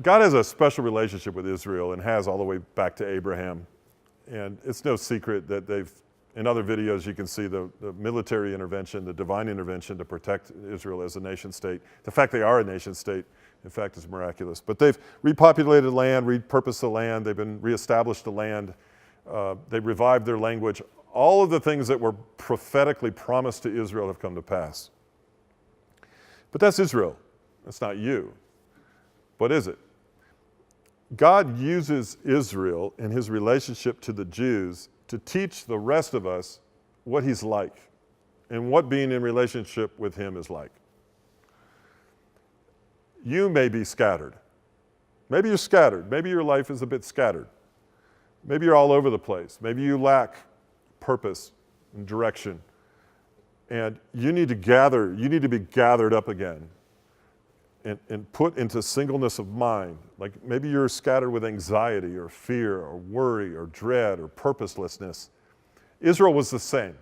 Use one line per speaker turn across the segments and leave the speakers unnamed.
God has a special relationship with Israel and has all the way back to Abraham. And it's no secret that in other videos you can see the military intervention, the divine intervention to protect Israel as a nation state. The fact they are a nation state, in fact, is miraculous. But they've repopulated land, repurposed the land, they've been reestablished the land, they revived their language. All of the things that were prophetically promised to Israel have come to pass. But that's Israel. That's not you. What is it? God uses Israel in his relationship to the Jews to teach the rest of us what he's like and what being in relationship with him is like. You may be scattered. Maybe you're scattered. Maybe your life is a bit scattered. Maybe you're all over the place. Maybe you lack purpose and direction. And you need to be gathered up again and put into singleness of mind. Like maybe you're scattered with anxiety or fear or worry or dread or purposelessness. Israel was the same.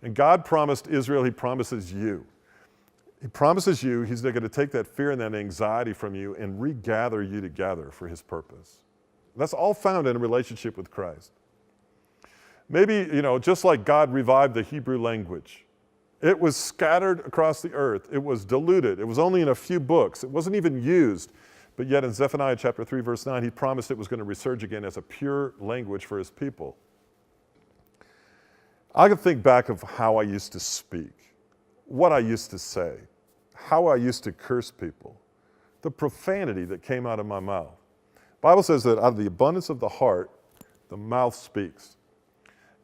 And God promised Israel, he promises you. He promises you he's going to take that fear and that anxiety from you and regather you together for his purpose. That's all found in a relationship with Christ. Maybe, just like God revived the Hebrew language, it was scattered across the earth. It was diluted. It was only in a few books. It wasn't even used. But yet in Zephaniah chapter 3, verse 9, he promised it was going to resurge again as a pure language for his people. I can think back of how I used to speak, what I used to say, how I used to curse people, the profanity that came out of my mouth. The Bible says that out of the abundance of the heart, the mouth speaks.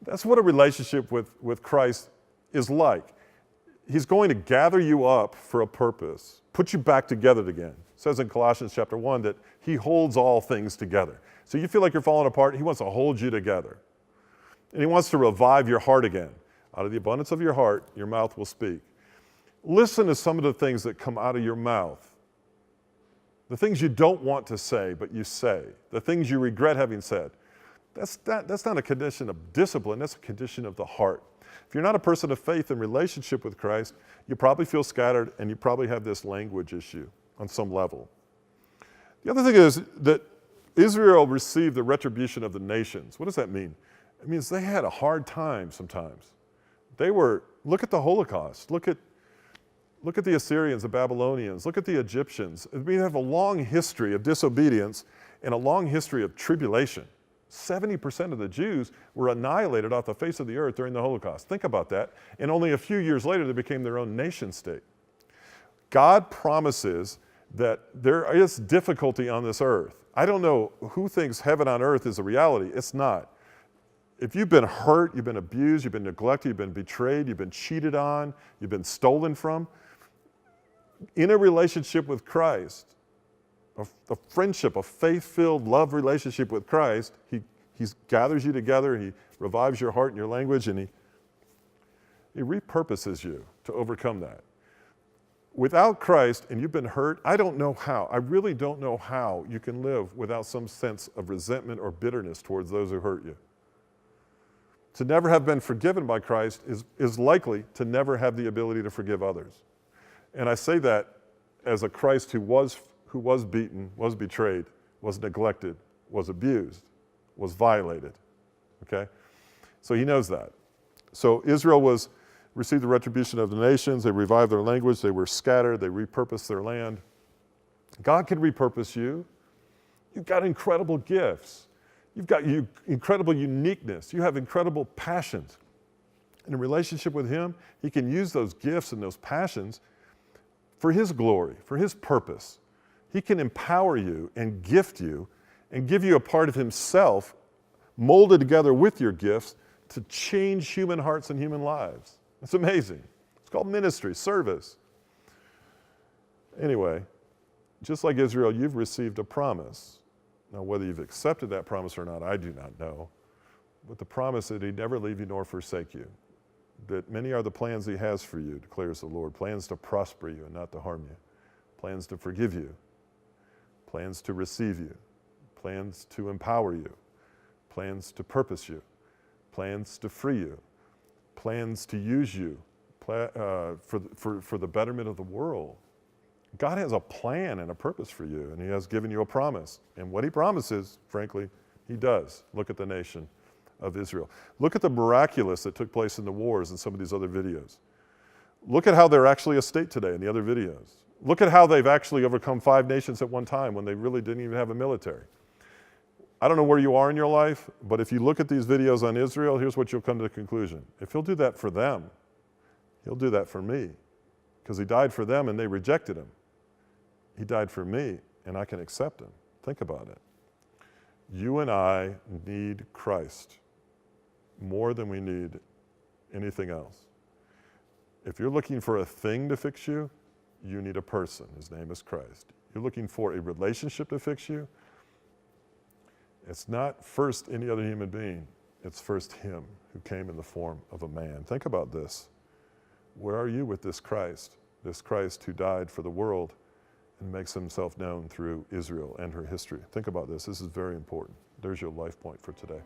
That's what a relationship with Christ is like. He's going to gather you up for a purpose, put you back together again. It says in Colossians chapter 1 that he holds all things together. So you feel like you're falling apart, he wants to hold you together. And he wants to revive your heart again. Out of the abundance of your heart, your mouth will speak. Listen to some of the things that come out of your mouth. The things you don't want to say, but you say. The things you regret having said. That's not a condition of discipline, that's a condition of the heart. If you're not a person of faith in relationship with Christ, you probably feel scattered and you probably have this language issue on some level. The other thing is that Israel received the retribution of the nations. What does that mean? It means they had a hard time sometimes. Look at the Holocaust. Look at the Assyrians, the Babylonians. Look at the Egyptians. We have a long history of disobedience and a long history of tribulation. 70% of the Jews were annihilated off the face of the earth during the Holocaust. Think about that. And only a few years later, they became their own nation state. God promises that there is difficulty on this earth. I don't know who thinks heaven on earth is a reality. It's not. If you've been hurt, you've been abused, you've been neglected, you've been betrayed, you've been cheated on, you've been stolen from, in a relationship with Christ, a friendship, a faith-filled love relationship with Christ, he gathers you together, he revives your heart and your language, and he repurposes you to overcome that. Without Christ, and you've been hurt, I really don't know how you can live without some sense of resentment or bitterness towards those who hurt you. To never have been forgiven by Christ is likely to never have the ability to forgive others. And I say that as a Christ who was beaten, was betrayed, was neglected, was abused, was violated, okay? So he knows that. So Israel received the retribution of the nations, they revived their language, they were scattered, they repurposed their land. God can repurpose you. You've got incredible gifts. You've got incredible uniqueness. You have incredible passions. In a relationship with him, he can use those gifts and those passions for his glory, for his purpose. He can empower you and gift you and give you a part of himself molded together with your gifts to change human hearts and human lives. It's amazing. It's called ministry, service. Anyway, just like Israel, you've received a promise. Now, whether you've accepted that promise or not, I do not know. But the promise that he'd never leave you nor forsake you. That many are the plans he has for you, declares the Lord. Plans to prosper you and not to harm you. Plans to forgive you. Plans to receive you. Plans to empower you. Plans to purpose you. Plans to free you. Plans to use you for the betterment of the world. God has a plan and a purpose for you, and he has given you a promise. And what he promises, frankly, he does. Look at the nation of Israel. Look at the miraculous that took place in the wars in some of these other videos. Look at how they're actually a state today in the other videos. Look at how they've actually overcome 5 nations at one time when they really didn't even have a military. I don't know where you are in your life, but if you look at these videos on Israel, here's what you'll come to the conclusion. If he'll do that for them, he'll do that for me. Because he died for them and they rejected him. He died for me and I can accept him. Think about it. You and I need Christ more than we need anything else. If you're looking for a thing to fix you, you need a person. His name is Christ. You're looking for a relationship to fix you, it's not first any other human being. It's first him who came in the form of a man. Think about this. Where are you with this Christ who died for the world and makes himself known through Israel and her history? Think about this. This is very important. There's your life point for today.